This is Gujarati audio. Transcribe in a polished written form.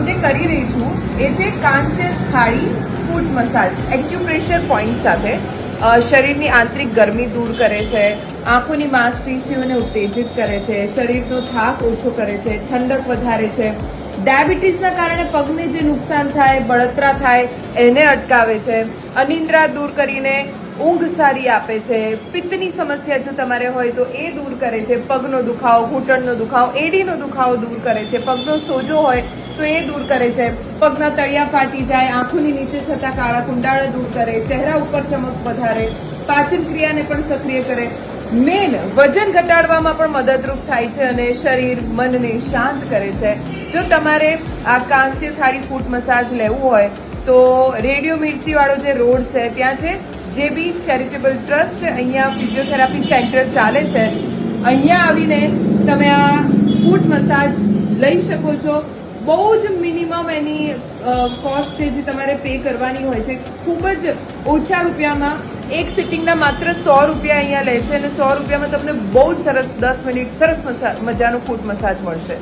હું જે કરી રહી છું એ છે કાંસ્ય થાળી ફૂટ મસાજ એક્યુપ્રેશર પોઈન્ટ સાથે શરીરની આંતરિક ગરમી દૂર કરે છે, આંખોની માંસપેશીઓને ઉત્તેજિત કરે છે, શરીરનો થાક ઓછો કરે છે, ઠંડક વધારે છે, ડાયાબિટીસના કારણે પગને જે નુકસાન થાય, બળતરા થાય એને અટકાવે છે, અનિદ્રા દૂર કરીને ઊંઘ સારી આપે છે, પિત્તની સમસ્યા જો તમારે હોય તો એ દૂર કરે છે, પગનો દુખાવો, ઘૂંટણનો દુખાવો, એડીનો દુખાવો દૂર કરે છે, પગનો સોજો હોય તો એ દૂર કરે છે, પગના તળિયા ફાટી જાય, આંખોની નીચે થતા કાળા કુંડાળા દૂર કરે, ચહેરા ઉપર ચમક વધારે, પાચન ક્રિયાને પણ સક્રિય કરે, મેન વજન ઘટાડવામાં પણ મદદરૂપ થાય છે અને શરીર મનને શાંત કરે છે. જો તમારે આ કાંસ્ય થાળી ફૂટ મસાજ લેવું હોય તો રેડિયો મિર્ચી વાળો જે રોડ છે ત્યાં છે જેબી ચેરિટેબલ ટ્રસ્ટ, અહીંયા ફિઝિયોથેરાપી સેન્ટર ચાલે છે. અહીંયા આવીને તમે આ ફૂટ મસાજ લઈ શકો છો. બહુ જ મિનિમમ એની કોસ્ટ છે જે તમારે પે કરવાની હોય છે. ખૂબ જ ઓછા રૂપિયામાં એક સિટિંગના માત્ર 100 રૂપિયા અહીંયા લે છે અને 100 રૂપિયામાં તમને બહુ જ સરસ 10 મિનિટ સરસ મજાનો ફૂટ મસાજ મળશે.